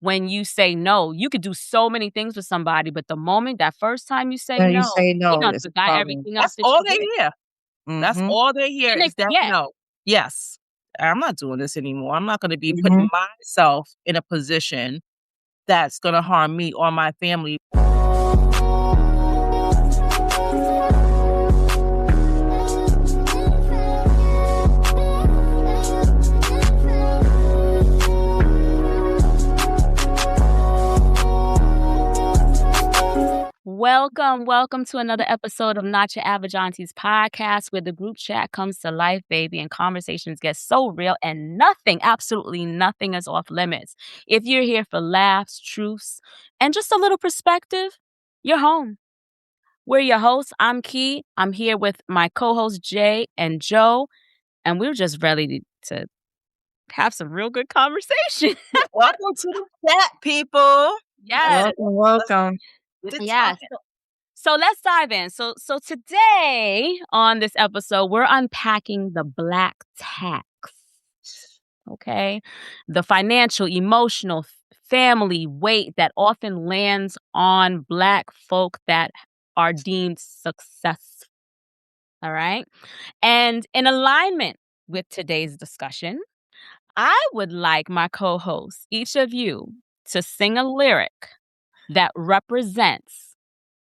when you say no. You could do so many things with somebody, but the moment that first time you say When you no, say they no, done it's a forgot problem. everything else That's that all you they did. hear. That's Mhm. all they hear And they is that forget. no. Yes. I'm not doing this anymore. I'm not going to be Mhm. putting myself in a position that's going to harm me or my family. Welcome to another episode of Not Your Average Aunties podcast, where the group chat comes to life, baby, and conversations get so real and nothing, absolutely nothing is off limits. If you're here for laughs, truths, and just a little perspective, you're home. We're your hosts. I'm Key. I'm here with my co-hosts Jay and Joe, and we're just ready to have some real good conversation. Welcome to the chat, people. Yes. Welcome. Yes. So let's dive in. So today on this episode, we're unpacking the Black tax. Okay. The financial, emotional, family weight that often lands on Black folk that are deemed successful. All right. And in alignment with today's discussion, I would like my co-hosts, each of you, to sing a lyric that represents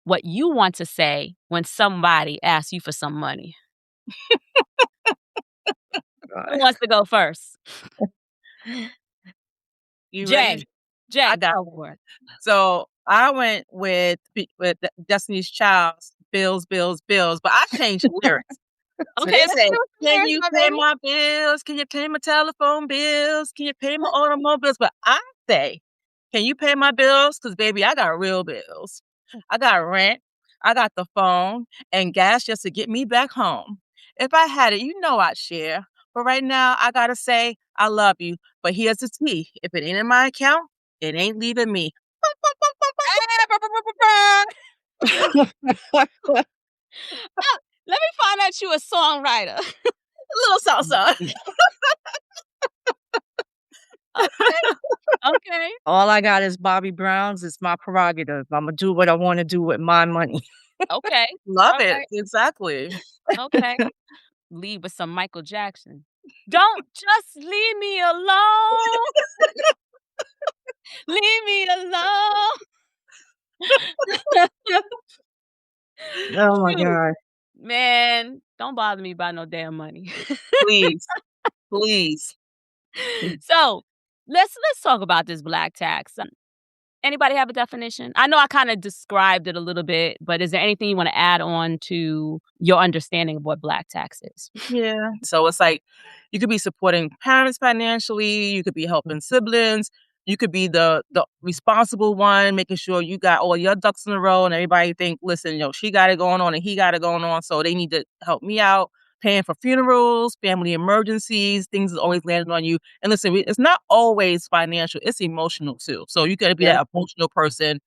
what you want to say when somebody asks you for some money. Who wants to go first? You Jay. ready? I got it. So I went with Destiny's Child's Bills, but I changed the lyrics. So Okay, they say, can lyrics, you my pay baby. my bills? Can you pay my telephone bills? Can you pay my automobiles? But I say, can you pay my bills? Because, baby, I got real bills. I got rent. I got the phone and gas just to get me back home. If I had it, you know I'd share. But right now, I got to say, I love you. But here's the tea. If it ain't in my account, it ain't leaving me. Let me find out you a songwriter. A little salsa. Okay. All I got is Bobby Brown's. It's my prerogative. I'm going to do what I want to do with my money. Okay. Love All it. right. Exactly. Okay. Leave with some Michael Jackson. Don't just leave me alone. Leave me alone. Oh, my God. Man, don't bother me about no damn money. Please. Please. So let's talk about this Black tax. Anybody have a definition? I know I kind of described it a little bit, but is there anything you want to add on to your understanding of what Black tax is? Yeah. So it's like you could be supporting parents financially, you could be helping siblings, you could be the responsible one, making sure you got all your ducks in a row and everybody think, listen, she got it going on and he got it going on, so they need to help me out. Paying for funerals, family emergencies, things is always landing on you. And listen, it's not always financial, it's emotional too. So you got to be that emotional person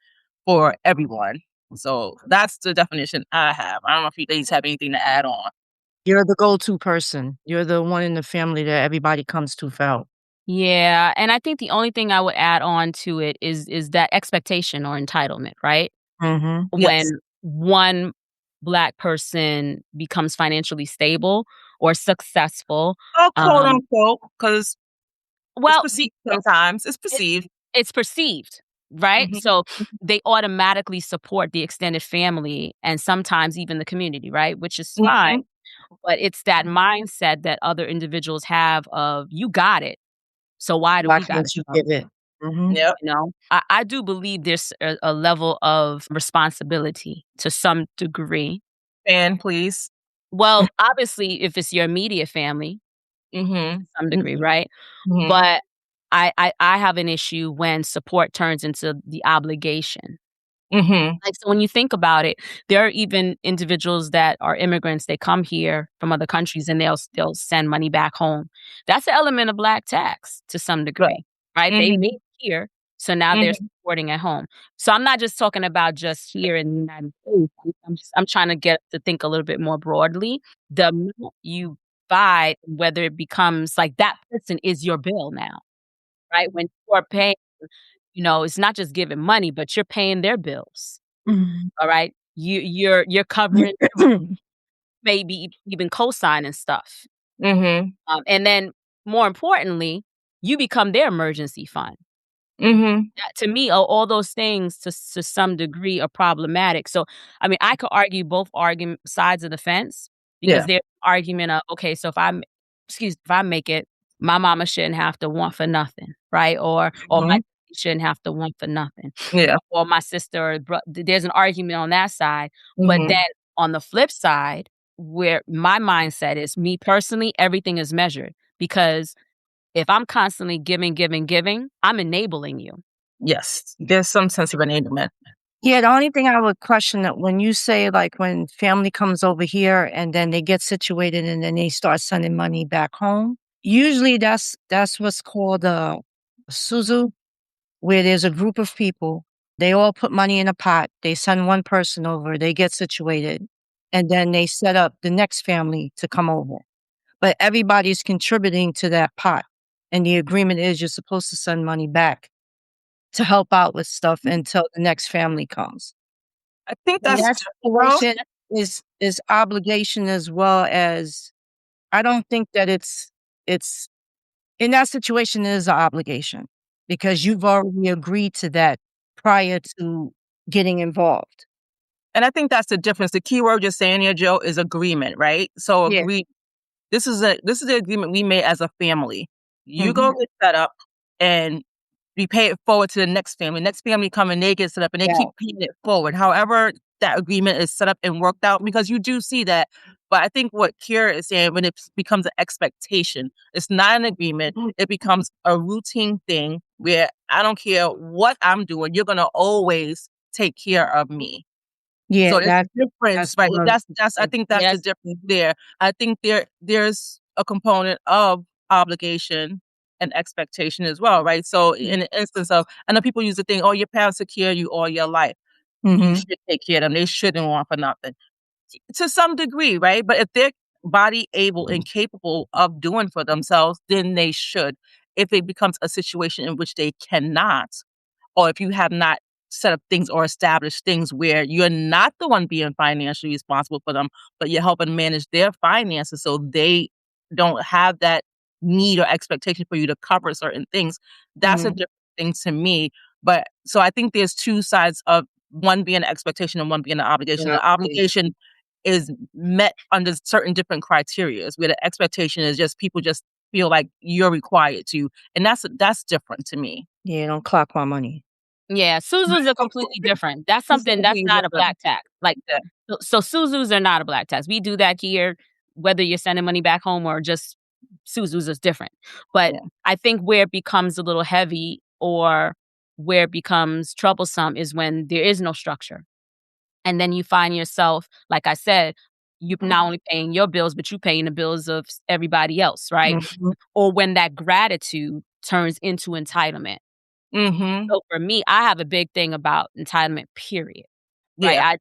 for everyone. So that's the definition I have. I don't know if you ladies have anything to add on. You're the go-to person. You're the one in the family that everybody comes to for help. Yeah, and I think the only thing I would add on to it is that expectation or entitlement, right? Mm-hmm. When Yes. one Black person becomes financially stable or successful. Oh, quote unquote, because well, it's perceived sometimes. It's perceived. It's perceived, right? Mhm. So they automatically support the extended family and sometimes even the community, right? Which is fine. But it's that mindset that other individuals have of, you got it, so why do we got Can't to you give it? Mm-hmm. Yep. You know, I do believe there's a level of responsibility to some degree. And please. Well, obviously, if it's your immediate family, Mm-hmm. to some degree, right? Mhm. But I have an issue when support turns into the obligation. Mm-hmm. Like, so when you think about it, there are even individuals that are immigrants. They come here from other countries and they'll send money back home. That's an element of Black tax to some degree, right? They Mhm. made here, so now they're supporting at home. So I'm not just talking about just here in the United States. I'm trying to get to think a little bit more broadly. The minute you buy, whether it becomes like that person is your bill now, right? When you're paying You know, it's not just giving money, but you're paying their bills. Mhm. All right. You're covering maybe even co-signing stuff. Mhm. And then more importantly, you become their emergency fund. Mhm. To me, all those things to some degree are problematic. So, I mean, I could argue both argument sides of the fence because Yeah. there's argument of, okay, so if I make it, my mama shouldn't have to want for nothing, right? Or my Mhm. shouldn't have to want for nothing, Yeah. or my sister, or there's an argument on that side. But Mhm. then on the flip side, where my mindset is, me personally, everything is measured because if I'm constantly giving, I'm enabling you. Yes. There's some sense of enablement. Yeah, the only thing I would question that when you say, like, when family comes over here and then they get situated and then they start sending money back home, usually that's what's called a Suzu, where there's a group of people, they all put money in a pot, they send one person over, they get situated, and then they set up the next family to come over. But everybody's contributing to that pot, and the agreement is you're supposed to send money back to help out with stuff until the next family comes. I think And that's that different. situation is obligation as well as I don't think that it's in that situation, it is an obligation because you've already agreed to that prior to getting involved. And I think that's the difference. The key word you're saying here, Joe, is agreement, right? So Yeah. this is the agreement we made as a family. You go Mhm. get set up and we pay it forward to the next family. Next family come and they get set up and they Yeah. keep paying it forward. However, that agreement is set up and worked out because you do see that. But I think what Kira is saying, when it becomes an expectation, it's not an agreement. It becomes a routine thing where I don't care what I'm doing, you're gonna always take care of me. Yeah, So there's a difference, that's right? what That's I think that's the Yes. difference there. I think there's a component of obligation and expectation as well, right? So in an instance of, I know people use the thing, "Oh, your parents took care of you all your life. You Mhm. should take care of them. They shouldn't want for nothing." To some degree, right? But if they're body able and capable of doing for themselves, then they should. If it becomes a situation in which they cannot, or if you have not set up things or established things where you're not the one being financially responsible for them, but you're helping manage their finances so they don't have that need or expectation for you to cover certain things, that's a Mhm. different thing to me. But so I think there's two sides of one being an expectation and one being an obligation. Yeah. The obligation is met under certain different criterias, where the expectation is just people just feel like you're required to, and that's different to me. Yeah, don't clock my money. Yeah, Suzus are completely different. That's It's something that's completely not a different. black tax. Like, Yeah, so Suzus are not a black tax. We do that here, whether you're sending money back home or just Suzus is different. But yeah. I think where it becomes a little heavy or where it becomes troublesome is when there is no structure. And then you find yourself, like I said, you're not only paying your bills, but you're paying the bills of everybody else, right? Mhm. Or when that gratitude turns into entitlement. Mhm. So for me, I have a big thing about entitlement, period. Right? Yeah.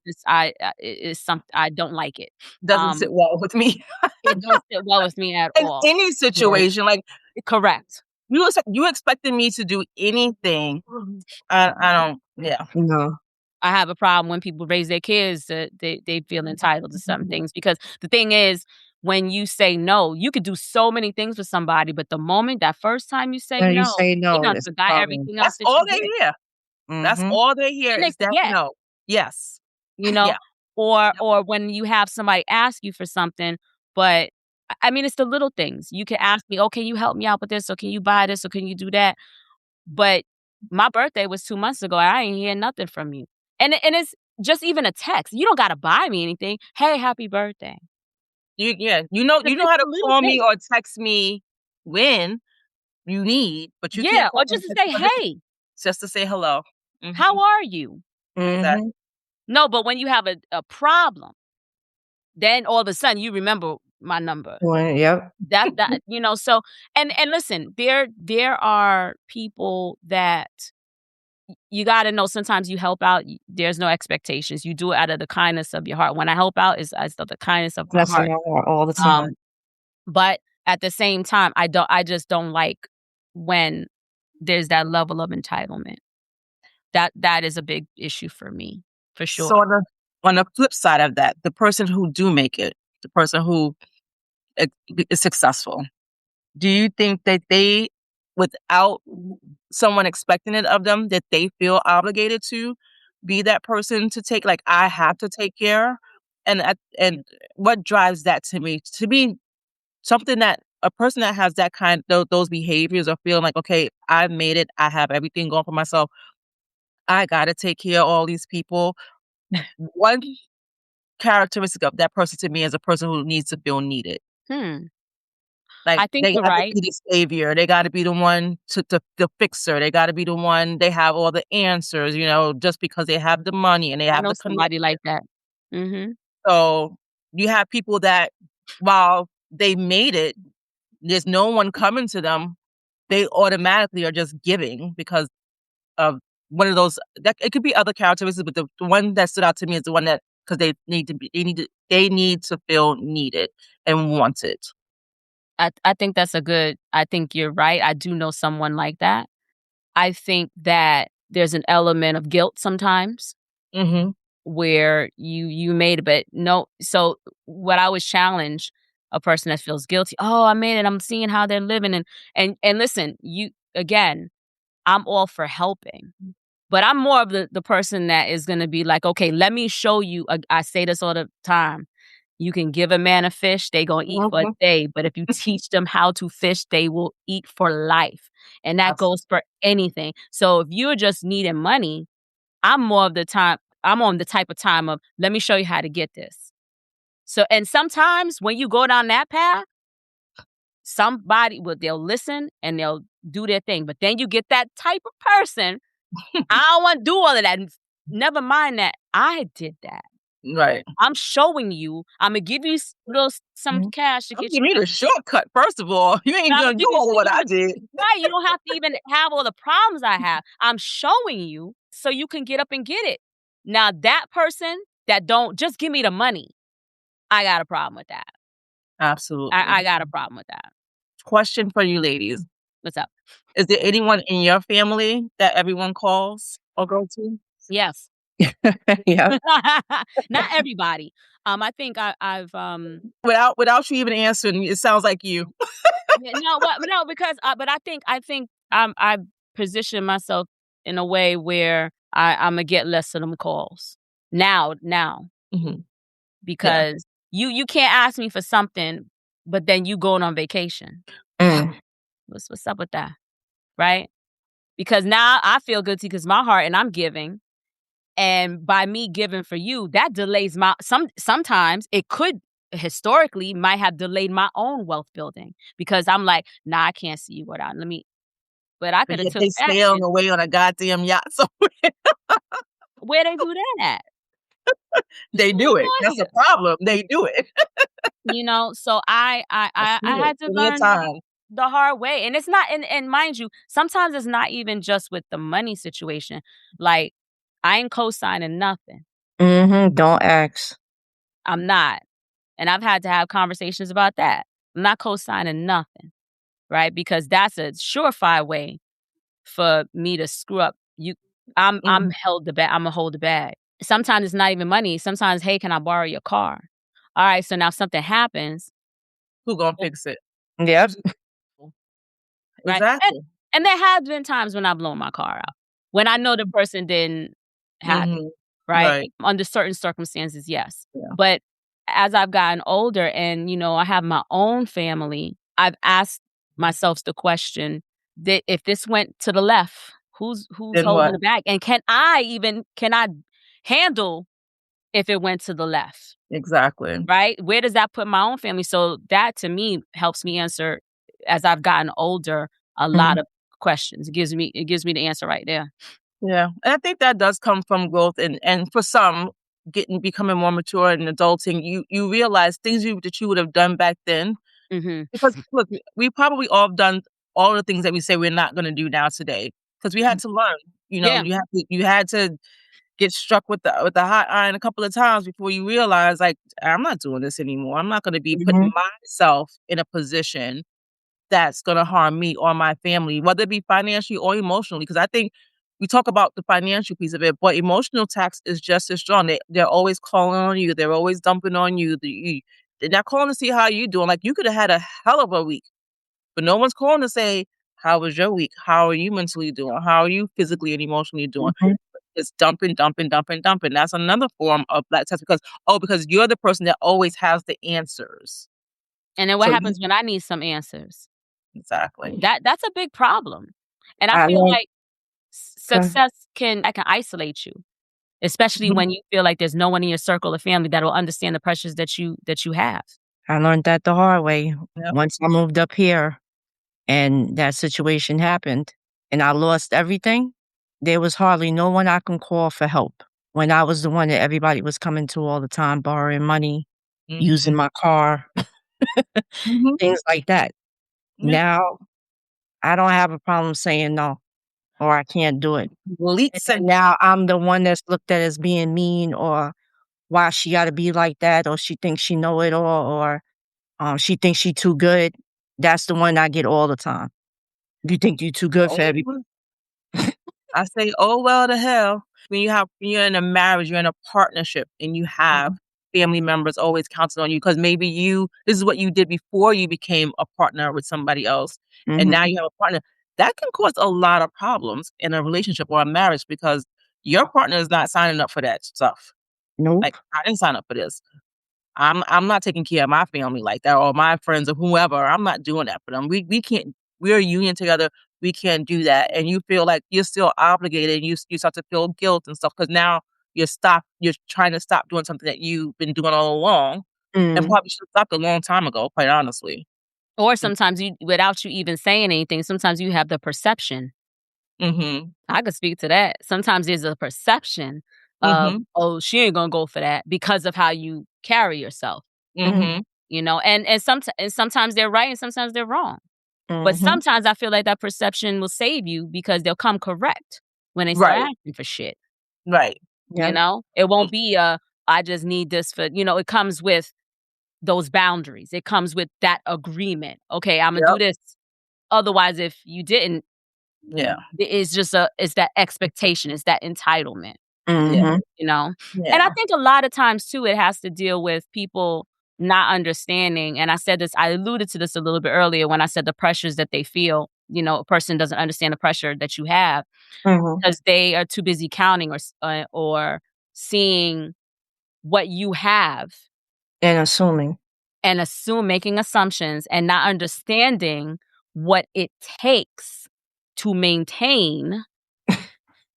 It's something I don't like it. Doesn't sit well with me. It don't sit well with me at In all. any Yeah. situation, like, Correct. you expecting me to do anything, I don't yeah. No. I have a problem when people raise their kids that they feel entitled to some things because the thing is, when you say no, you could do so many things for somebody, but the moment that first time you say And you no, say they no, done it's a forgot problem. everything else That's that all you they did. hear. That's Mhm. all they hear And they is that forget, no. Yes. you know? Yeah. Or Yep. or when you have somebody ask you for something, but I mean, it's the little things. You can ask me, "Oh, can you help me out with this? Or can you buy this? Or can you do that?" But my birthday was 2 months ago, I ain't hear nothing from you. And it's just even a text. You don't gotta buy me anything. "Hey, happy birthday." You know It's how a to little call me thing. or text me when you need, but you can't Yeah, call or me just to and text say, me for "Hey, just to say hello. how Mhm. are you?" Exactly. Mhm. No, but when you have a problem, then all of a sudden you remember my number. Well, yep. So and listen, there are people that you gotta know sometimes you help out, there's no expectations. You do it out of the kindness of your heart. When I help out, it's out of the kindness of my That's in heart. my heart all the Um, time. but at the same time, I just don't like when there's that level of entitlement. That is a big issue for me, for sure. So on the flip side of that, the person who do make it, the person who is successful, do you think that they, without someone expecting it of them, that they feel obligated to be that person to take, like, I have to take care? And what drives that to me? To be something that a person that has that those behaviors of feeling like, okay, I've made it, I have everything going for myself, I gotta take care of all these people. One characteristic of that person to me is a person who needs to feel needed. Hmm. Like, I think they you're gotta right. be the savior, they gotta be the one the fixer, they gotta be the one, they have all the answers, just because they have the money and they I have know the connect. somebody like that. Mhm. So, you have people that, while they made it, there's no one coming to them, they automatically are just giving because of one of those, that it could be other characteristics, but the one that stood out to me is the one that, because they need to feel needed and wanted. I think that's a good I think you're right. I do know someone like that. I think that there's an element of guilt sometimes Mhm. where you made it, but no. So what I always challenge a person that feels guilty, "Oh, I made it. I'm seeing how they're living," and listen, you again, I'm all for helping. But I'm more of the person that is gonna be like, "Okay, let me show you." I say this all the time. You can give a man a fish, they gonna eat for a Mhm. day, but if you teach them how to fish, they will eat for life, and that goes for anything. So if you're just needing money, I'm on the type of time of, "Let me show you how to get this." So and sometimes when you go down that path, they'll listen and they'll do their thing, but then you get that type of person, I don't wanna do all of that. Never mind that I did that. Right. I'm showing you. Imma give you some Mhm. cash to I'm get you giving you the shortcut, first of all. You ain't Imma gonna do give you all of what you I don't did. right, you don't have to even have all the problems I have. I'm showing you so you can get up and get it. Now that person that don't just give me the money, I got a problem with that. Absolutely. I got a problem with that. Question for you ladies. What's up? Is there anyone in your family that everyone calls or go to? Yes. Yeah. Not everybody. I think I've Without you even answering, it sounds like you. yeah, no, what no, because but I think I've positioned myself in a way where Imma get less of them calls. Now, Mhm. Yeah. because you can't ask me for something, but then you going on vacation. Mm. What's up with that? Right? Because now I feel guilty because my heart and I'm giving. And by me giving for you, that delays sometimes it could historically might have delayed my own wealth building because I'm like, nah, I can't see you without but I But could have yet took they action. sailing away on a goddamn yacht somewhere. Where they do that at? They Who's do it. out That's the here? problem. They do it. So I've I seen it had to plenty of learn time. the hard way. And it's not and mind you, sometimes it's not even just with the money situation. Like, I ain't co-signing nothing. Mhm. Don't ask. I'm not. And I've had to have conversations about that. I'm not co-signing nothing, right? Because that's a surefire way for me to screw up. I'm Mhm. held the bag. I'ma hold the bag. Sometimes it's not even money. Sometimes, hey, can I borrow your car? All right, so now if something happens, Who gonna fix it? Yep. right? And Exactly. and there have been times when I've blown my car out. When I know the person didn't have it, Mhm. right? Right. Under certain circumstances, yes. Yeah. But as I've gotten older and, I have my own family, I've asked myself the question that if this went to the left, who's Then holding what? the bag? And can I handle if it went to the left? Exactly. Right? Where does that put my own family? So that to me helps me answer as I've gotten older a lot Mhm. of questions. It gives me the answer right there. Yeah. And I think that does come from growth, and for some, becoming more mature and adulting, you realize things that you would have done back then. Mhm. Because look, we probably all have done all the things that we say we're not gonna do now today. Because we had to learn. Yeah. You had to get struck with the hot iron a couple of times before you realize, like, I'm not doing this anymore. I'm not gonna be putting Mhm. myself in a position that's gonna harm me or my family, whether it be financially or emotionally. Because I think we talk about the financial piece of it, but emotional tax is just as strong. They're always calling on you. They're always dumping on you. They're not calling to see how you doing. Like, you could have had a hell of a week, but no one's calling to say, how was your week? How are you mentally doing? How are you physically and emotionally doing? Mhm. It's dumping, dumping, dumping, dumping. That's another form of black tax because you're the person that always has the answers. And then what So you happens when I need some answers? exactly. That's a big problem. And I I feel learned like uh, success can isolate you, especially Mhm. when you feel like there's no one in your circle of family that will understand the pressures that you have. I learned that the hard way. Yep. Once I moved up here and that situation happened and I lost everything, there was hardly no one I can call for help. When I was the one that everybody was coming to all the time, borrowing money, Mhm. using my car, Mhm. things like that. Yeah. Now, I don't have a problem saying no or I can't do it. Elite And sen then now I'm the one that's looked at as being mean or why she gotta be like that or she thinks she know it all or she thinks she too good. That's the one I get all the time. You think you too good for oh, everybody? I say, "Oh, well to hell." When you're in a marriage, you're in a partnership, and you have Mhm, family members always counting on you because maybe this is what you did before you became a partner with somebody else, and mhm. now you have a partner. That can cause a lot of problems in a relationship or a marriage because your partner is not signing up for that stuff. Nope. Like, "I didn't sign up for this. I'm not taking care of my family like that or my friends or whoever. I'm not doing that for them. We can't. We're a union together. We can't do that." And you feel like you're still obligated. And you start to feel guilt and stuff because now You're trying to stop doing something that you've been doing all along, and Mm, probably should have stopped a long time ago. Quite honestly. Or Mm, sometimes you without you even saying anything, sometimes you have the perception. mhm. I could speak to that. Sometimes there's a perception of, Mhm. "Oh, she ain't gonna go for that," because of how you carry yourself, mhm, Mhm. and sometimes they're right and sometimes they're wrong. But mhm. sometimes I feel like that perception will save you because they'll come correct when they start Right. asking for shit, Right. Yep. It Mm, won't be a, "I just need this for," it comes with those boundaries. It comes with that agreement. "Okay, Imma yep. do this." Otherwise, if you didn't, Yeah. it's that expectation, it's that entitlement. Yeah. Mhm, You know? And I Yeah. think a lot of times too, it has to deal with people not understanding, and I alluded to this a little bit earlier when I said the pressures that they feel, a person doesn't understand the pressure that you have mhm. because they are too busy counting or seeing what you have And assuming. and making assumptions and not understanding what it takes to maintain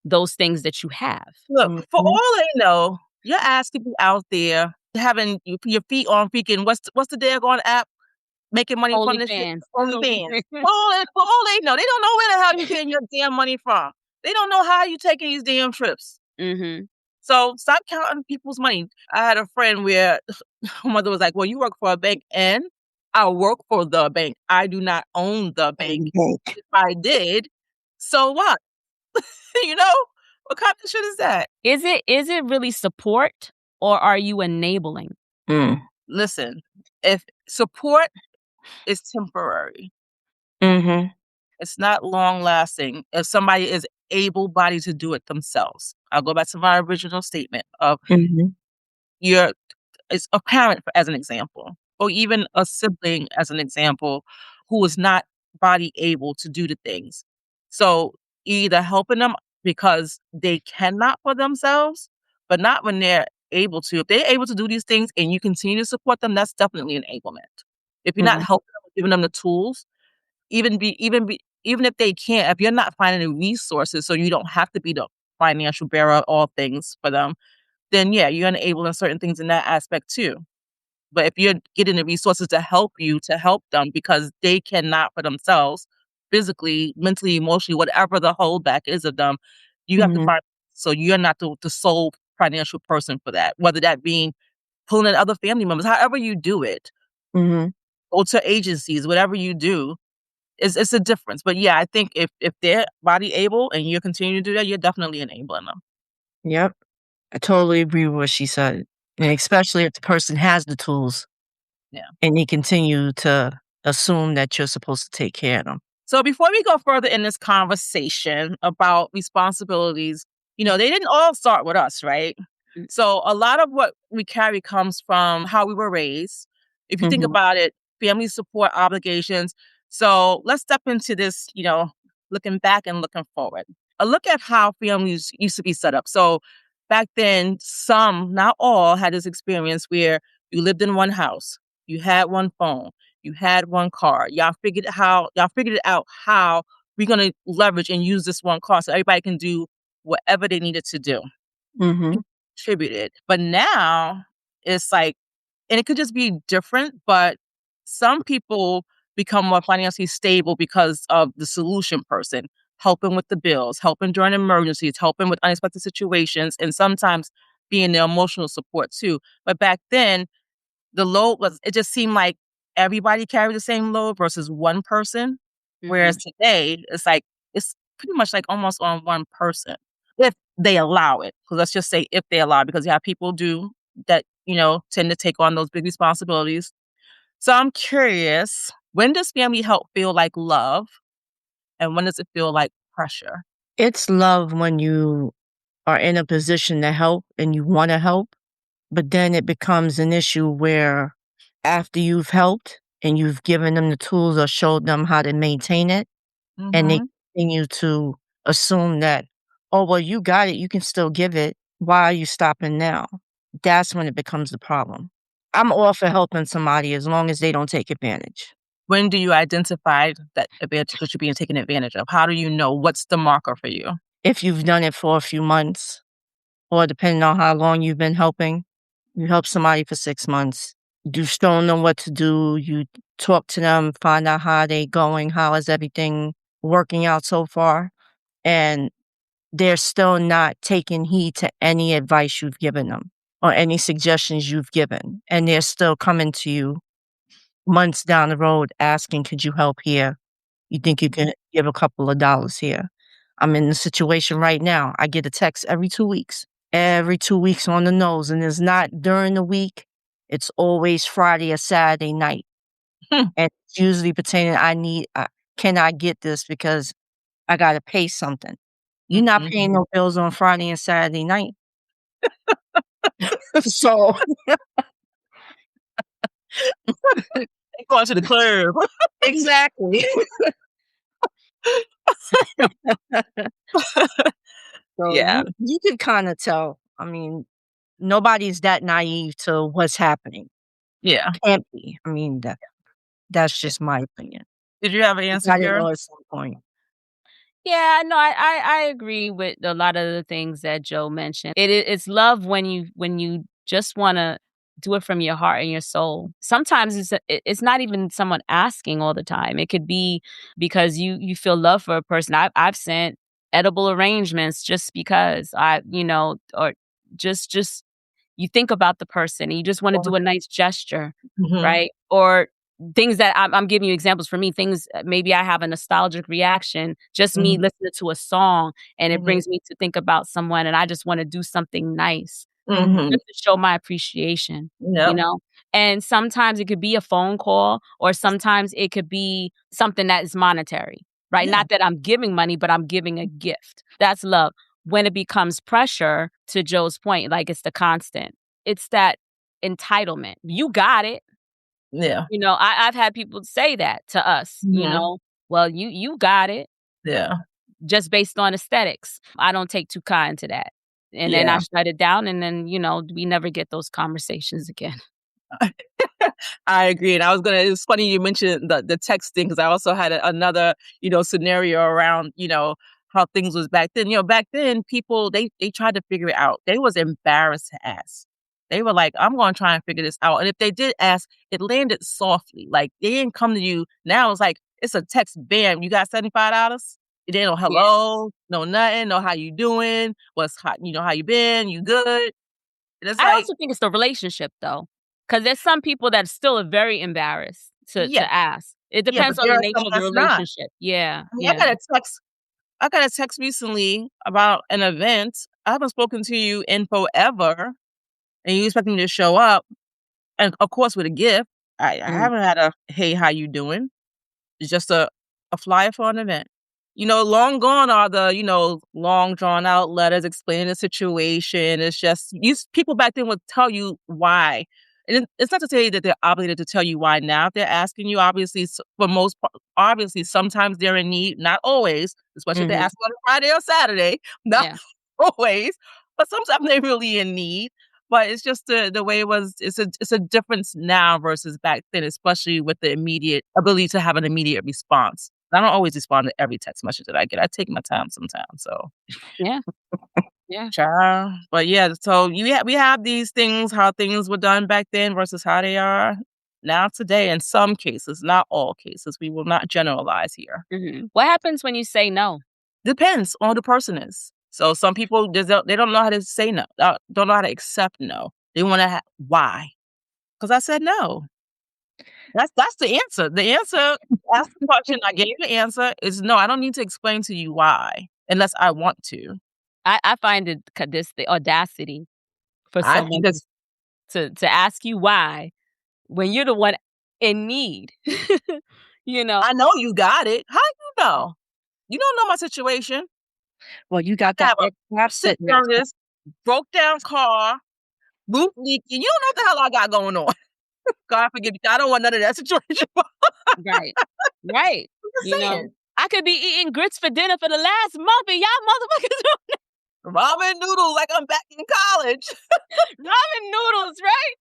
those things that you have. Look, for Mhm. all they know, your ass could be out there having your feet on freaking what's the daggone app making money from this shit? OnlyFans. OnlyFans. For all they know, they don't know where the hell you getting your damn money from. They don't know how you taking these damn trips. Mhm. So stop counting people's money. I had a friend where her mother was like, "Well, you work for a bank," and I work for the bank. I do not own the bank. Okay. If I did, so what? You know? What kind of shit is that? Is it really support or are you enabling? Mm. Listen, if support is temporary, Mhm, it's not long lasting. If somebody is able bodied to do it themselves, I'll go back to my original statement of mhm, your it's a parent as an example, or even a sibling as an example, who is not body able to do the things. So either helping them because they cannot for themselves, but not when they're able to. If they're able to do these things and you continue to support them, that's definitely enablement. If you're not mhm, helping them, giving them the tools, even if they can't, if you're not finding the resources so you don't have to be the financial bearer of all things for them, then yeah, you're enabling certain things in that aspect too. But if you're getting the resources to help you to help them because they cannot for themselves, physically, mentally, emotionally, whatever the holdback is of them, you have to mhm, find so you're not the sole financial person for that, whether that being pulling in other family members, however you do it, mhm. or to agencies, whatever you do, it's a difference. But yeah, I think if they're body able and you're continuing to do that, you're definitely enabling them. Yep. I totally agree with what she said, and especially if the person has the tools Yeah. and they continue to assume that you're supposed to take care of them. So before we go further in this conversation about responsibilities, they didn't all start with us, right? Mm. So a lot of what we carry comes from how we were raised. If you think Mhm. about it, family support obligations. So let's step into this, looking back and looking forward. A look at how families used to be set up. So back then, some, not all, had this experience where you lived in one house, you had one phone, you had one car. Y'all figured it out how we're gonna leverage and use this one car so everybody can do whatever they needed to do. Mhm. Contributed. But now it's like, and it could just be different, but some people become more financially stable because of the solution person, helping with the bills, helping during emergencies, helping with unexpected situations, and sometimes being the emotional support too. But back then, the load was, it just seemed like everybody carried the same load versus one person. Whereas Mhm. today, it's pretty much like almost on one person if they allow it. Because let's just say if they allow it, because you have people do that, tend to take on those big responsibilities. So I'm curious, when does family help feel like love and when does it feel like pressure? It's love when you are in a position to help and you wanna help, but then it becomes an issue where after you've helped and you've given them the tools or showed them how to maintain it, and they Mhm. continue to assume that, "Oh, well, you got it, you can still give it. Why are you stopping now?" That's when it becomes a problem. I'm all for helping somebody as long as they don't take advantage. When do you identify that advantage that you're being taken advantage of? How do you know? What's the marker for you? If you've done it for a few months, or depending on how long you've been helping, you help somebody for 6 months, you showing them what to do, you talk to them, find out how they going, how is everything working out so far, and they're still not taking heed to any advice you've given them or any suggestions you've given, and they're still coming to you months down the road asking, "Could you help here? You think you can give a couple of dollars here?" I'm in the situation right now. I get a text every 2 weeks on the nose, and it's not during the week. It's always Friday or Saturday night, and it's usually pertaining, "Can I get this because I gotta pay something?" You're not Mm-mm. paying no bills on Friday and Saturday night. So They going to the club. exactly. So Yeah, you can kinda tell. I mean, nobody's that naive to what's happening. yeah, Can't be. I mean, that's yeah. just my opinion. Did you have an You answer, gotta Karen? know at some point. Yeah, no, I agree with a lot of the things that Joe mentioned. It's love when you just wanna do it from your heart and your soul. Sometimes it's not even someone asking all the time. It could be because you feel love for a person. I've sent edible arrangements just because or just you think about the person and you just wanna do a nice gesture, Mhm, right? Or things that I'm giving you examples for me, things maybe I have a nostalgic reaction, just me mhm, listening to a song, and it mhm, brings me to think about someone, and I just wanna do something nice Mhm. just to show my appreciation, you yep, know? And sometimes it could be a phone call, or sometimes it could be something that is monetary, right? yeah, Not that I'm giving money, but I'm giving a gift. That's love. When it becomes pressure, to Joe's point, like, it's the constant. It's that entitlement. You got it. yeah, I've had people say that to us, mhm, "Well, you got it," yeah, just based on aesthetics. I don't take too kind to that. And then I yeah. shut it down, and then, we never get those conversations again. I agree, and it's funny you mentioned the texting because I also had another, scenario around, how things was back then. Back then people they tried to figure it out. They was embarrassed to ask. They were like, "I'm gonna try and figure this out." And if they did ask, it landed softly. Like they didn't come to you. Now it's like it's a text, bam, you got $75. It ain't no Yeah. hello, no nothing, no how you doing, what's hot, how you been, you good. And it's I like, also think it's the relationship, though, because there's some people that still are very embarrassed to yeah, ask. It yeah, but depends on there the are some nature of the that's not. relationship. Yeah, I mean, yeah. I got a text recently about an event. I haven't spoken to you in forever, and you expect me to show up, and of course with a gift. I Mm. haven't had a "Hey, how you doing?" It's just a a flyer for an event. Long gone are the, long drawn out letters explaining the situation. It's just people back then would tell you why. And it's not to say that they're obligated to tell you why now. If they're asking you, obviously, for most part, obviously, sometimes they're in need, not always, especially if they're asking on a Friday or Saturday, not Yeah. always, but sometimes they're really in need. But it's just the way it was. It's a difference now versus back then, especially with the immediate ability to have an immediate response. I don't always respond to every text message that I get. I take my time sometimes. So Yeah. Yeah. child. But yeah, so we have these things, how things were done back then versus how they are now today. In some cases, not all cases. We will not generalize here. What happens when you say no? Depends on who the person is. So some people they don't know how to say no. Don't know how to accept no. They want to why? Because I said no. That's the answer. The answer, ask the question, I gave the answer is no. I don't need to explain to you why unless I want to. I find it the audacity for I someone think it's to ask you why when you're the one in need. I know you got it. How you know? You don't know my situation. Well, you got I that have a ex-wife sick sitting next to furnace, broke down car, roof leaking. You don't know what the hell I got going on. God forgive me. I don't want none of that situation. Right. Right. I'm just saying. I could be eating grits for dinner for the last month and y'all motherfuckers Ramen noodles like I'm back in college. ramen noodles, right?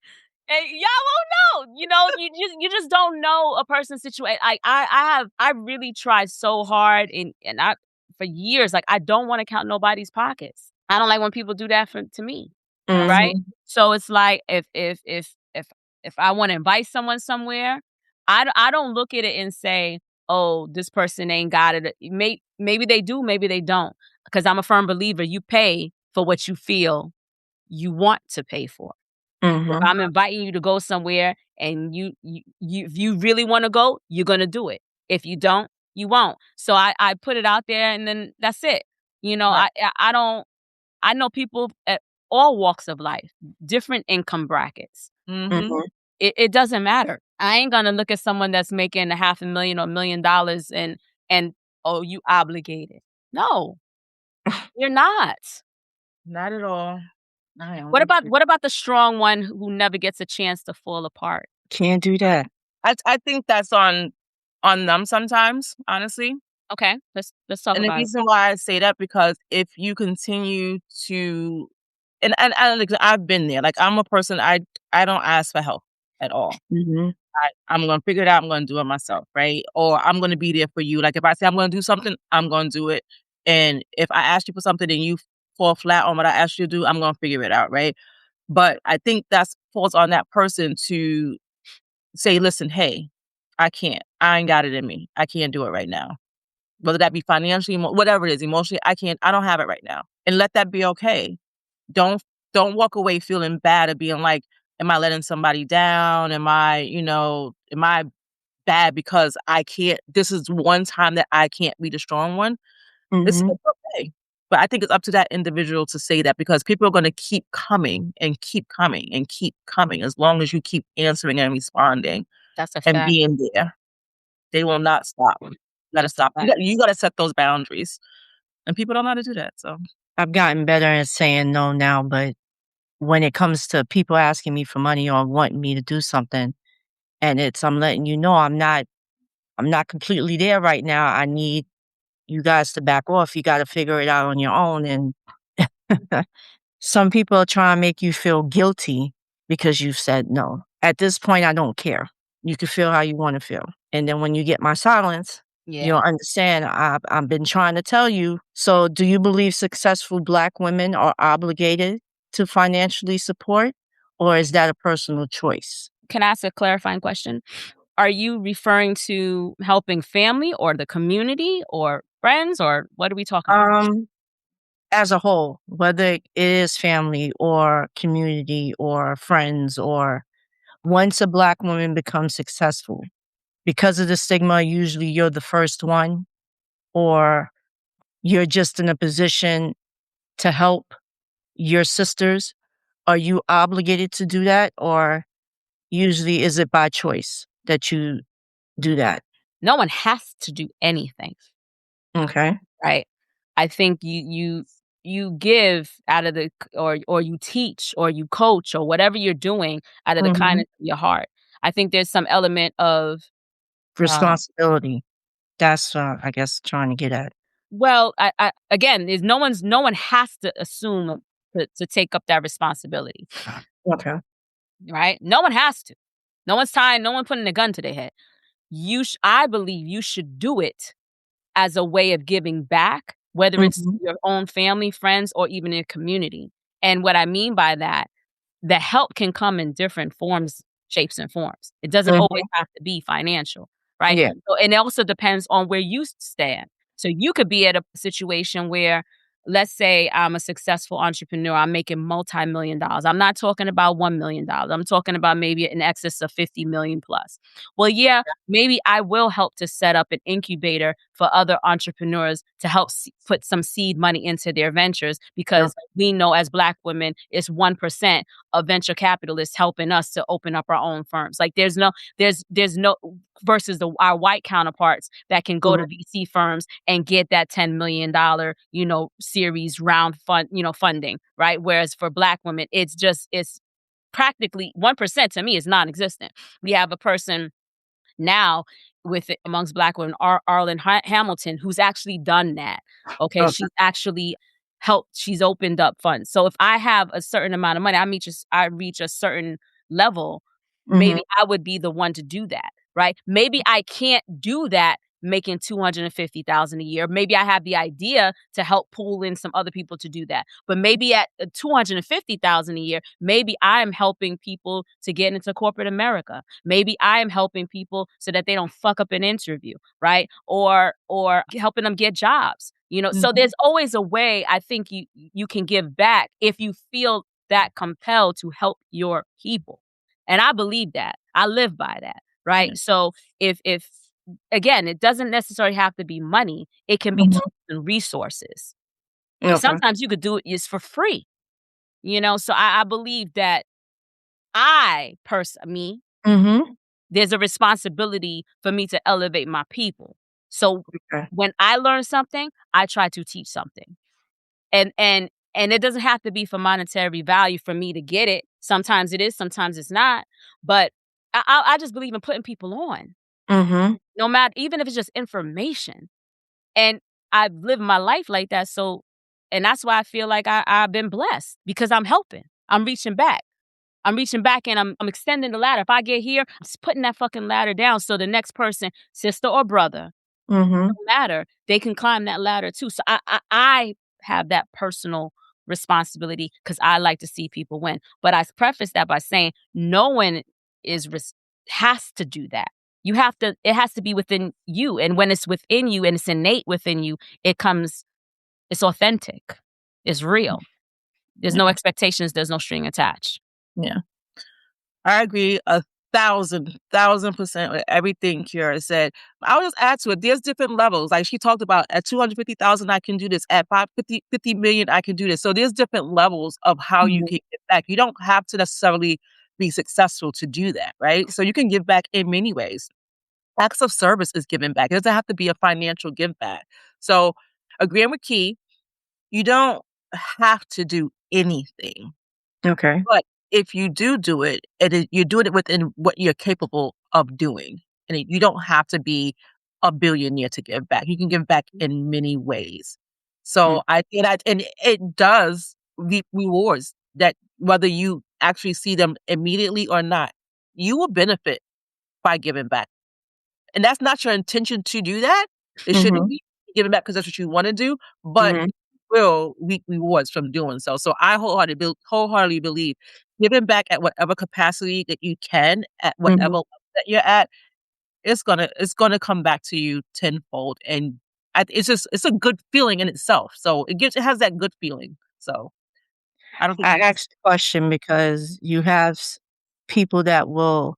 And y'all won't know. You just don't know a person's situation. I really tried so hard and I for years, like I don't want to count nobody's pockets. I don't like when people do that to me. Right? Mhm. So it's like if I want to invite someone somewhere, I don't look at it and say, "Oh, this person ain't got it." Maybe they do, maybe they don't. Because I'm a firm believer, you pay for what you feel you want to pay for. If Mhm. I'm inviting you to go somewhere and if you really want to go, you're gonna do it. If you don't, you won't. So I put it out there and then that's it. Right. I don't. I know people at all walks of life, different income brackets. Mhm. Mhm. It doesn't matter. I ain't gonna look at someone that's making $500,000 or $1,000,000 and oh, you obligated. No, you're not. Not at all. I am What with about you. what about the strong one who never gets a chance to fall apart? Can't do that. I think that's on them sometimes, honestly. Okay, let's talk And the about it. reason why I say that because if you continue to like, I've been there. Like I'm a person I don't ask for help at all. Mhm. I'm gonna figure it out. I'm gonna do it myself, right? Or I'm gonna be there for you. Like if I say I'm gonna do something, I'm gonna do it. And if I ask you for something and you fall flat on what I asked you to do, I'm gonna figure it out, right? But I think that falls on that person to say, listen, hey, I can't. I ain't got it in me. I can't do it right now. Whether that be financially, whatever it is, emotionally, I don't have it right now. And let that be okay. Don't don't walk away feeling bad or being like, am I letting somebody down? Am I bad because I can't this is one time that I can't be the strong one? It's Mhm. okay. But I think it's up to that individual to say that because people are gonna keep coming and keep coming and keep coming as long as you keep answering and responding That's a and fact. being there. They will not stop. You gotta That's a stop. fact. You gotta set those boundaries. And people don't know how to do that, so I've gotten better at saying no now, but when it comes to people asking me for money or wanting me to do something, and I'm letting you know I'm not completely there right now. I need you guys to back off. You got to figure it out on your own. And some people are trying to make you feel guilty because you've said no. At this point, I don't care. You can feel how you want to feel. And then when you get my silence, you'll Yeah. understand I've been trying to tell you. So, do you believe successful Black women are obligated to financially support, or is that a personal choice? Can I ask a clarifying question? Are you referring to helping family or the community or friends or what are we talking about? Um, as a whole, whether it is family or community or friends, or once a Black woman becomes successful, because of the stigma, usually you're the first one, or you're just in a position to help your sisters. Are you obligated to do that? Or usually is it by choice that you do that? No one has to do anything, Okay. right? I think you give out of the or you teach or you coach or whatever you're doing out of the Mhm. kindness of your heart. I think there's some element of, um Responsibility. That's, I guess, trying to get at. well, I again, there's no one has to assume to take up that responsibility, Okay. right? No one has to. No one putting a gun to their head. I believe you should do it as a way of giving back, whether it's Mhm. your own family, friends, or even your community. And what I mean by that, the help can come in different forms, shapes, and forms. It doesn't always Mhm. have to be financial, right? Yeah. So, and it also depends on where you stand. So you could be at a situation where, let's say I'm a successful entrepreneur, I'm making multi-million dollars. I'm not talking about $1 million. I'm talking about maybe in excess of 50 million plus. Well, yeah, maybe I will help to set up an incubator for other entrepreneurs to help put some seed money into their ventures, because Okay. we know as Black women, it's 1% of venture capitalists helping us to open up our own firms. Like there's no versus our white counterparts that can go Mhm. to VC firms and get that $10 million, series round funding, right? Whereas for Black women, it's practically 1% to me is non-existent. We have a person now with it amongst Black women, Arlen Hamilton, who's actually done that. Okay, Okay. she's actually helped. She's opened up funds. So if I have a certain amount of money, I reach a certain level, Mhm. maybe I would be the one to do that, right? Maybe I can't do that making 250,000 a year. Maybe I have the idea to help pull in some other people to do that. But maybe at 250,000 a year, maybe I'm helping people to get into corporate America. Maybe I am helping people so that they don't fuck up an interview, right? Or helping them get jobs. So Mhm. there's always a way I think you can give back if you feel that compelled to help your people. And I believe that. I live by that, Yeah. right? So if again, it doesn't necessarily have to be money. It can be Mhm. tools and resources. Okay. Sometimes you could do it just for free, So I believe that I me, Mhm. there's a responsibility for me to elevate my people. So Okay. when I learn something, I try to teach something. And it doesn't have to be for monetary value for me to get it. Sometimes it is, sometimes it's not. But I just believe in putting people on, Mhm. no matter, even if it's just information. And I've lived my life like that. So, and that's why I feel like I've been blessed because I'm helping. I'm reaching back. I'm reaching back and I'm extending the ladder. If I get here, I'm just putting that fucking ladder down so the next person, sister or brother, Mhm. no matter, they can climb that ladder too. So I have that personal responsibility because I like to see people win. But I preface that by saying no one has to do that. It has to be within you. And when it's within you and it's innate within you, it's authentic. It's real. There's no Yeah. expectations. There's no string attached. Yeah. I agree 1,000% with everything Kiara said. I would just add to it, there's different levels. Like she talked about at 250,000, I can do this. At 50 million, I can do this. So there's different levels of how you Mhm. can give back. You don't have to necessarily be successful to do that, right? So you can give back in many ways. Acts of service is giving back. It doesn't have to be a financial give back. So agreeing with Key, you don't have to do anything. Okay. But if you do it, you're doing it within what you're capable of doing. And you don't have to be a billionaire to give back. You can give back in many ways. Mm. So and it does reap rewards that whether you actually see them immediately or not, you will benefit by giving back. And that's not your intention to do that. It shouldn't Mhm. be giving back because that's what you wanna do, but Mhm. you will reap rewards from doing so. So I wholeheartedly believe giving back at whatever capacity that you can, at whatever Mhm. level that you're at, it's gonna come back to you tenfold, and it's a good feeling in itself. So it has that good feeling. So I don't think I you asked the question because you have people that will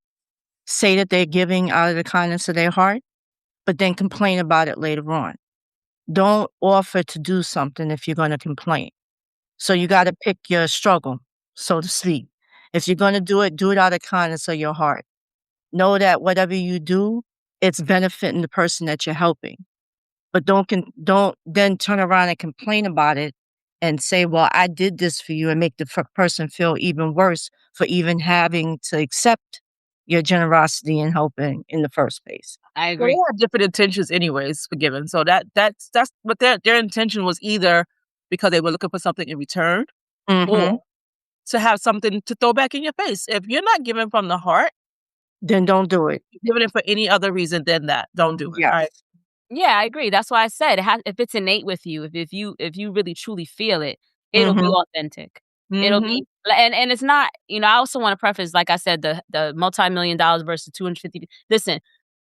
say that they're giving out of the kindness of their heart, but then complain about it later on. Don't offer to do something if you're going to complain. So you got to pick your struggle, so to speak. If you're going to do it out of kindness of your heart. Know that whatever you do it's benefiting the person that you're helping. But don't then turn around and complain about it and say, well, I did this for you, and make the person feel even worse for even having to accept your generosity and helping in the first place. I Well, they agree. have different intentions anyways for giving. So that's what their intention was, either because they were looking for something in return Mm-hmm. or to have something to throw back in your face. If you're not giving from the heart, Then don't do it. giving it for any other reason than that, don't do it. Yes. All right. Yeah, I agree. That's why I said if it's innate with you, if you really truly feel it, it'll be Mm-hmm. authentic. It'll Mm-hmm. be and it's not, I also want to preface, like I said, the multi-million dollars versus 250. Listen,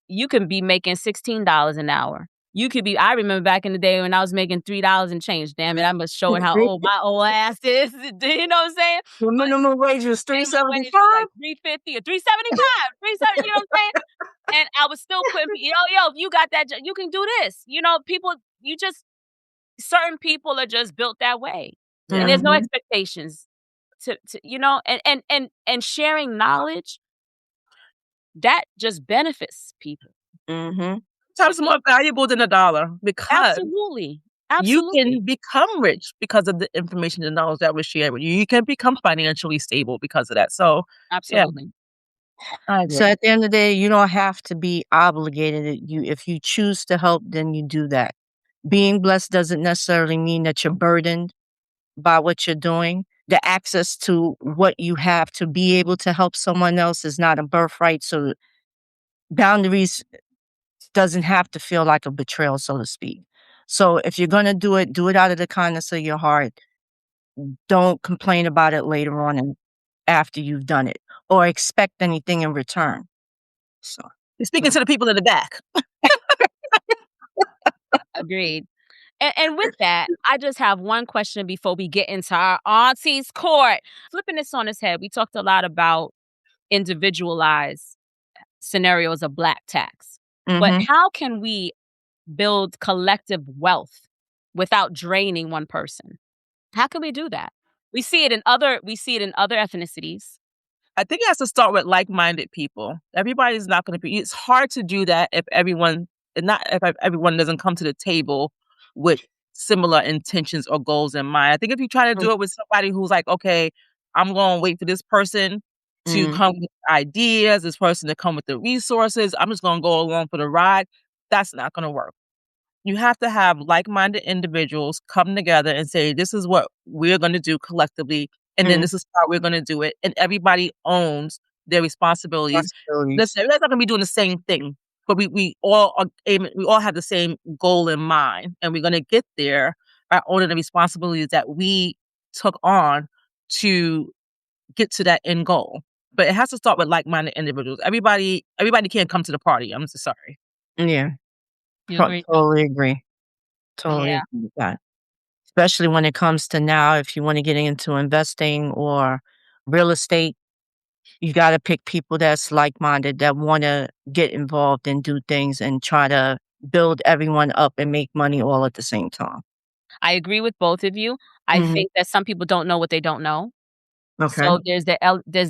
you can be making $16 an hour. You could be, I remember back in the day when I was making $3 and change. Damn it, I'm just showing how old my old ass is. You know what I'm saying? The minimum wage was Minimum wage was like $3.75. $3.50 or $3.75. 3.70, you know what I'm saying? And I was still putting, yo, if you got that, you can do this. People, certain people are just built that way. Yeah. And there's no Mhm. expectations and sharing knowledge that just benefits people. Mhm. Sometimes more valuable than $1 because Absolutely. you Absolutely. can become rich because of the information and knowledge that was shared with you. You can become financially stable because of that. So, yeah, Absolutely. I So agree. at the end of the day, you don't have to be obligated. If you choose to help, then you do that. Being blessed doesn't necessarily mean that you're burdened by what you're doing. The access to what you have to be able to help someone else is not a birthright. So boundaries doesn't have to feel like a betrayal, so to speak. So if you're gonna do it out of the kindness of your heart. Don't complain about it later on and after you've done it, or expect anything in return. So, You're speaking to the people in the back. Agreed. And with that, I just have one question before we get into our auntie's court. Flipping this on its head, we talked a lot about individualized scenarios of Black tax. But mhm. how can we build collective wealth without draining one person? How can we do that? We see it in other ethnicities. I think it has to start with like-minded people. Everybody's not gonna be it's hard to do that if everyone doesn't come to the table with similar intentions or goals in mind. I think if you try to Mm, do it with somebody who's like, "Okay, I'm gonna wait for this person to mm, come with ideas, this person to come with the resources, I'm just gonna go along for the ride," that's not gonna work. You have to have like-minded individuals come together and say, "This is what we're gonna do collectively, and then mm. this is how we're gonna do it," and everybody owns their responsibilities. Possibilities. Listen, everybody's not gonna be doing the same thing, but we all have the same goal in mind, and we're gonna get there by owning the responsibilities that we took on to get to that end goal. But it has to start with like-minded individuals. Everybody can't come to the party, I'm so sorry. Yeah, You agree? totally agree. Totally Yeah. agree with that. Especially when it comes to now, if you wanna get into investing or real estate, you gotta pick people that's like-minded, that wanna get involved and do things and try to build everyone up and make money all at the same time. I agree with both of you. I Mhm. think that some people don't know what they don't know. Okay. So there's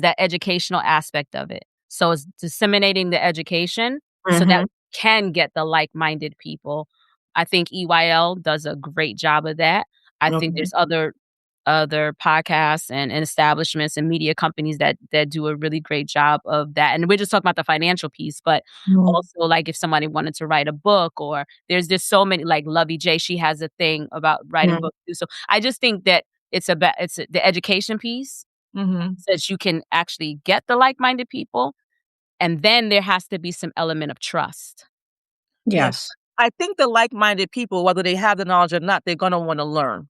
that educational aspect of it. So it's disseminating the education so that Mhm. we can get the like-minded people. I think EYL does a great job of that. I think Okay. there's other podcasts and establishments and media companies that do a really great job of that. And we're just talking about the financial piece, but Mhm. also like if somebody wanted to write a book, or there's just so many, like Lovey J, she has a thing about writing Mhm. books too. So I just think that the education piece Mhm. so that you can actually get the like-minded people, and then there has to be some element of trust. Yes. Yes. I think the like-minded people, whether they have the knowledge or not, they're gonna wanna learn.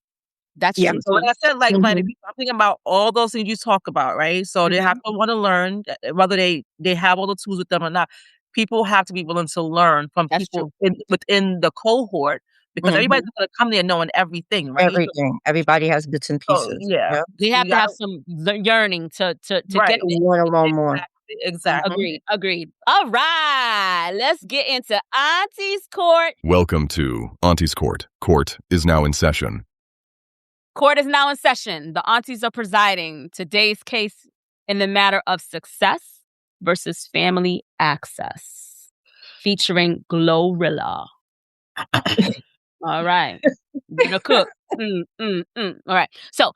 That's Yeah. true So when too. I said like-minded Mhm. people, I'm thinking about all those things you talk about, right? So they have Mhm. to wanna learn, whether they have all the tools with them or not. People have to be willing to learn from That's people true. within the cohort because everybody's Mhm. not gonna come there knowing everything, right? Everything. Everybody has bits and So pieces. yeah. Yep. We So have you to have gotta some yearning to get right. there. You wanna learn more. Mhm. Exactly. Agreed. All right, let's get into Auntie's court. Welcome to Aunties Court. Court is now in session. Court is now in session. The aunties are presiding. Today's case in the matter of success versus family access. featuring Glorilla. All right. Gonna cook. All right. So,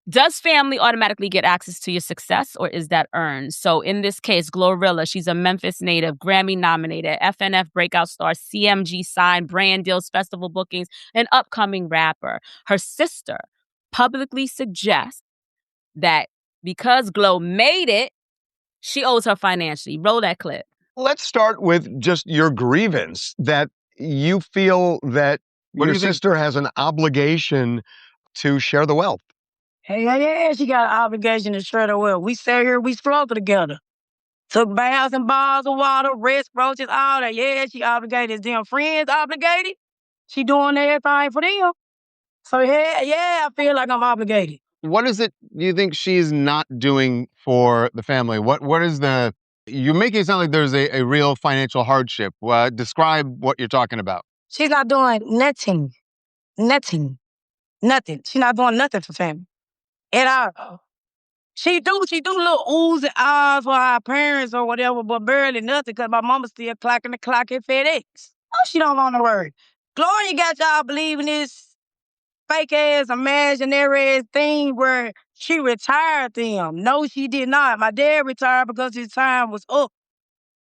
does family automatically get access to your success, or is that earned? So in this case, Glorilla, she's a Memphis native, Grammy nominated, FNF breakout star, CMG signed, brand deals, festival bookings, an upcoming rapper. Her sister publicly suggests that because Glo made it, she owes her financially. Roll that clip. Let's start with just your grievance that you feel that your sister has an obligation to share the wealth. Yeah, she got an obligation to share the wealth. We sat here, we struggled together. Took baths and bars of water, reciprocity, all that. Yeah, she obligated. Is them friends obligated? She doing everything for them. So yeah, I feel like I'm obligated. What is it you think she's not doing for the family? What is the... You're making it sound like there's a real financial hardship. Describe what you're talking about. She's not doing nothing. Nothing. She's not doing nothing for family. At all. She do little oohs and ahs for our parents or whatever, but barely nothing because my mama still clocking the clock at FedEx. Oh, she don't want to work. Gloria got y'all believing this fake ass, imaginary thing where she retired them. No, she did not. My dad retired because his time was up.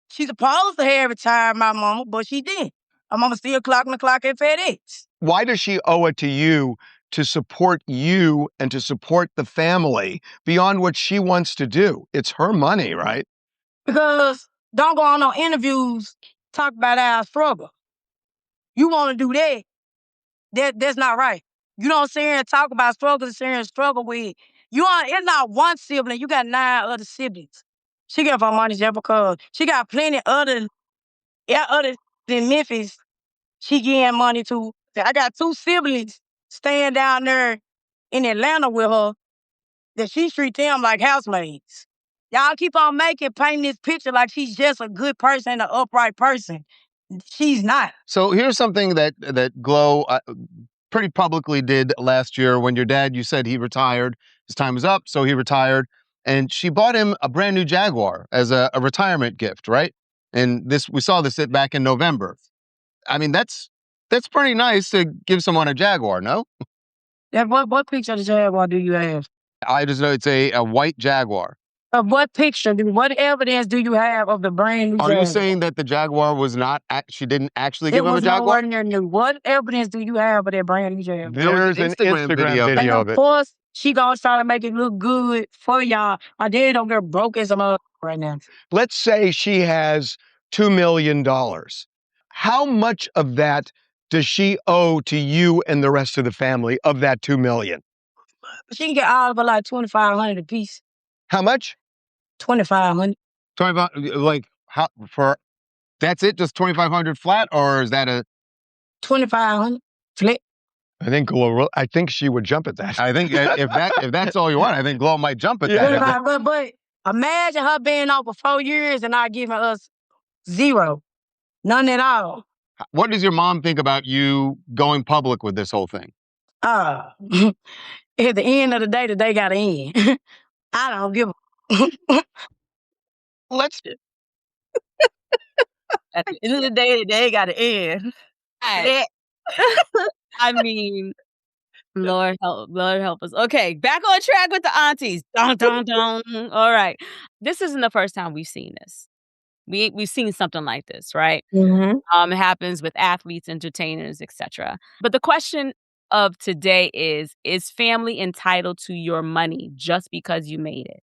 She's supposed to have retired my mama, but she didn't. My mama still clocking the clock at FedEx. Why does she owe it to you to support you and to support the family beyond what she wants to do? It's her money, right? Because don't go on no interviews, talk about our struggle. You want to do that, that's not right. You don't sit here and talk about struggles, sit here and struggle with. It's not one sibling, you got 9 other siblings. She get her money just because she got plenty other than Memphis she getting money to. I got 2 siblings staying down there in Atlanta with her that she treat them like housemaids. Y'all keep on painting this picture like she's just a good person, an upright person. She's not. So here's something that Glo pretty publicly did last year when your dad, you said he retired. His time was up, so he retired. And she bought him a brand new Jaguar as a retirement gift, right? And we saw this back in November. I mean, that's pretty nice to give someone a Jaguar, no? Yeah, what picture of the Jaguar do you have? I just know it's a white Jaguar. What picture? What evidence do you have of the brand new Jaguar? Are you saying that the Jaguar was not, she didn't actually give him a Jaguar? What evidence do you have of that brand new Jaguar? There's an Instagram video of it. Of course, she gonna try to make it look good for y'all. My dad don't get broke as a mother right now. Let's say she has $2 million. How much of that does she owe to you and the rest of the family of that $2 million? She can get all of it like $2,500 a piece. How much? $2,500. 25, like how for? That's it, just 2,500 flat, or is that a $2,500 flat? I think she would jump at that. I think if that's all you want, I think Glo might jump at that. But imagine her being out for 4 years and not giving us zero, none at all. What does your mom think about you going public with this whole thing? At the end of the day got to end. I don't give a. Let's do. At the end of the day got to end. I mean, Lord help us. Okay, back on track with the aunties. Dun, dun, dun. All right. This isn't the first time we've seen this. We've seen something like this, right? Mm-hmm. It happens with athletes, entertainers, etc. But the question of today is family entitled to your money just because you made it?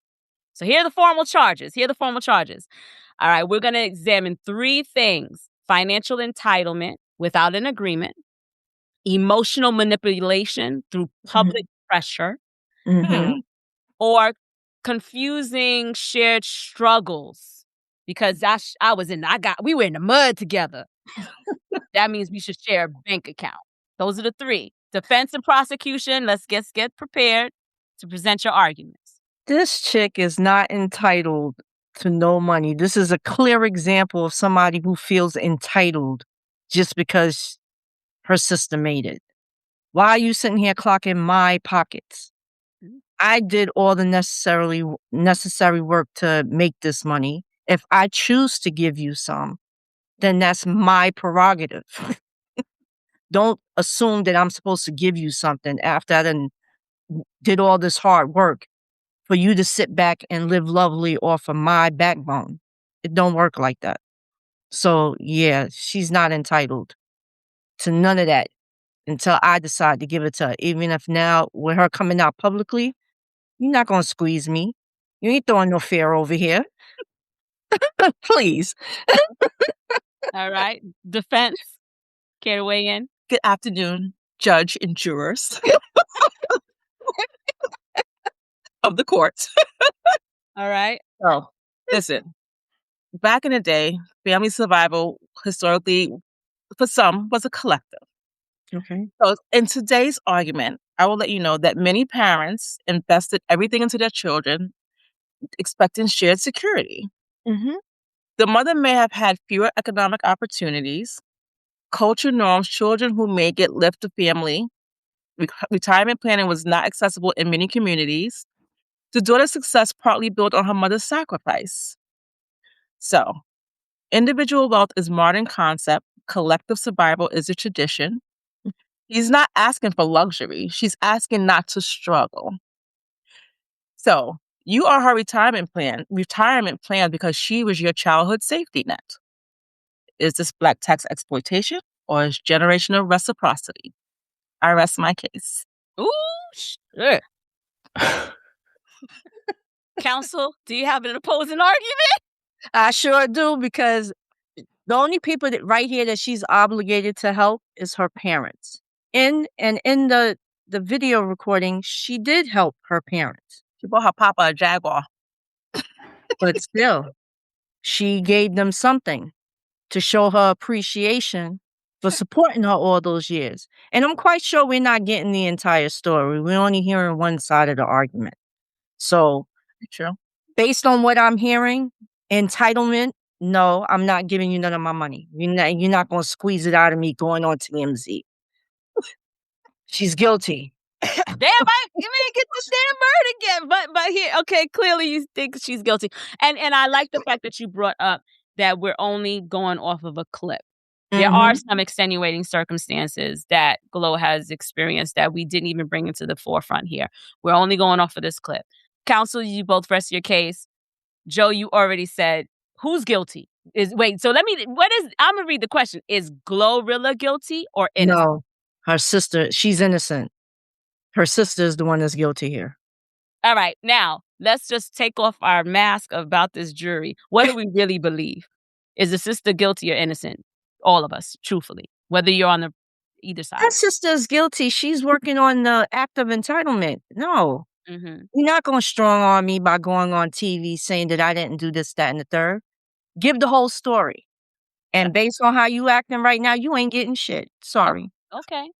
So here are the formal charges. All right, we're going to examine 3 things: financial entitlement without an agreement, emotional manipulation through public pressure, or confusing shared struggles. Because we were in the mud together. That means we should share a bank account. Those are the 3. Defense and prosecution, let's get prepared to present your arguments. This chick is not entitled to no money. This is a clear example of somebody who feels entitled just because her sister made it. Why are you sitting here clocking my pockets? I did all the necessary work to make this money. If I choose to give you some, then that's my prerogative. Don't assume that I'm supposed to give you something after I done did all this hard work for you to sit back and live lovely off of my backbone. It don't work like that. So yeah, she's not entitled to none of that until I decide to give it to her. Even if now with her coming out publicly, you're not gonna squeeze me. You ain't throwing no fear over here. Please. All right. Defense. Care to weigh in? Good afternoon, judge and jurors of the court. All right. So, listen, back in the day, family survival historically, for some, was a collective. Okay. So, in today's argument, I will let you know that many parents invested everything into their children, expecting shared security. Mm-hmm. The mother may have had fewer economic opportunities, culture norms, children who make it left the family. Retirement planning was not accessible in many communities. The daughter's success partly built on her mother's sacrifice. So, individual wealth is modern concept. Collective survival is a tradition. He's not asking for luxury. She's asking not to struggle. So, you are her retirement plan because she was your childhood safety net. Is this Black tax exploitation or is generational reciprocity? I rest my case. Ooh, shit. Counsel, do you have an opposing argument? I sure do, because the only people that right here that she's obligated to help is her parents. In the video recording, she did help her parents. She bought her papa a Jaguar. But still, she gave them something to show her appreciation for supporting her all those years. And I'm quite sure we're not getting the entire story. We're only hearing one side of the argument. So, True. based on what I'm hearing, entitlement, no, I'm not giving you none of my money. You're not going to squeeze it out of me going on TMZ. She's guilty. Damn, you may get this damn bird again. But here, okay, clearly you think she's guilty. And I like the fact that you brought up that we're only going off of a clip. There are some extenuating circumstances that Glow has experienced that we didn't even bring into the forefront here. We're only going off of this clip. Counsel, you both rest your case. Joe, you already said who's guilty. I'm gonna read the question. Is Glorilla guilty or innocent? No, her sister, she's innocent. Her sister is the one that's guilty here. All right, now let's just take off our mask about this jury. What do we really believe? Is the sister guilty or innocent? All of us, truthfully, whether you're on either side. Her sister is guilty. She's working on the act of entitlement. No. Mm-hmm. You're not going to strong arm me by going on TV saying that I didn't do this, that, and the third. Give the whole story. And based on how you acting right now, you ain't getting shit. Sorry. Okay.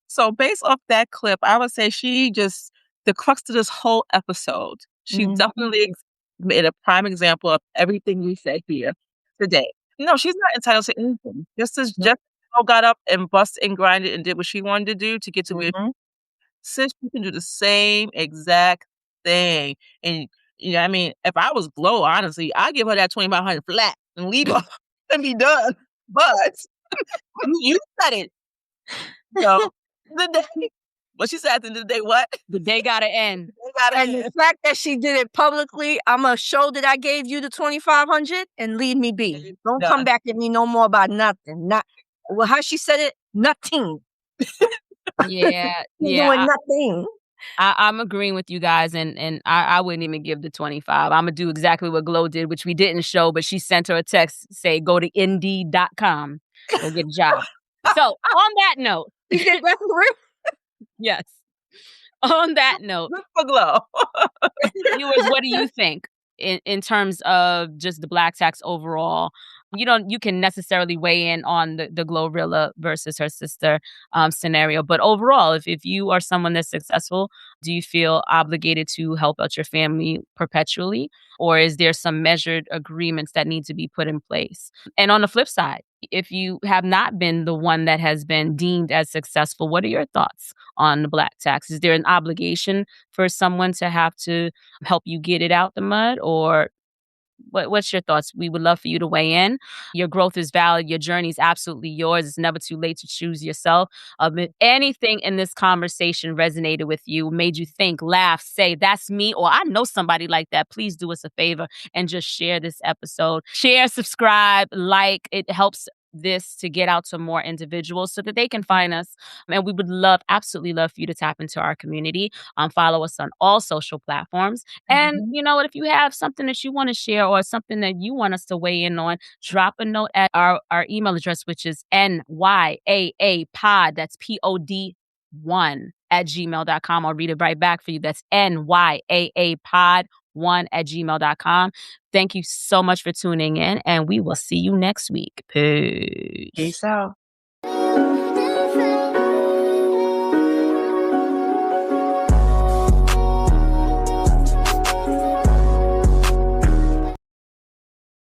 So based off that clip, I would say the crux to this whole episode, she definitely made a prime example of everything we said here today. No, she's not entitled to anything. Just got up and busted and grinded and did what she wanted to do to get to where sis, you can do the same exact thing. And I mean, if I was Glow, honestly, I'd give her that 2,500 flat and leave her and be done. But you said it. So what she said at the end of the day, what? The day gotta end. And the fact that she did it publicly, I'm going to show that I gave you the 2,500 and leave me be. Don't come back at me no more about nothing. How she said it? Nothing. Yeah. Doing nothing. I'm agreeing with you guys, and I wouldn't even give the 25. I'm gonna do exactly what Glow did, which we didn't show, but she sent her a text, say, go to Indeed.com. Go get a job. So on that note. Yes. On that note. For Glow. Viewers, what do you think in terms of just the Black tax overall? You can necessarily weigh in on the Glorilla versus her sister scenario. But overall, if you are someone that's successful, do you feel obligated to help out your family perpetually? Or is there some measured agreements that need to be put in place? And on the flip side, if you have not been the one that has been deemed as successful, what are your thoughts on the Black tax? Is there an obligation for someone to have to help you get it out the mud? Or What's your thoughts? We would love for you to weigh in. Your growth is valid. Your journey is absolutely yours. It's never too late to choose yourself. If anything in this conversation resonated with you, made you think, laugh, say, that's me, or I know somebody like that, please do us a favor and just share this episode. Share, subscribe, like. It helps this to get out to more individuals so that they can find us. And we would absolutely love for you to tap into our community. Follow us on all social platforms. And you know what? If you have something that you want to share or something that you want us to weigh in on, drop a note at our email address, which is NYAAPod. That's POD1 at gmail.com. I'll read it right back for you. That's NYAAPod1 at gmail.com. Thank you so much for tuning in, and we will see you next week. Peace. Peace out.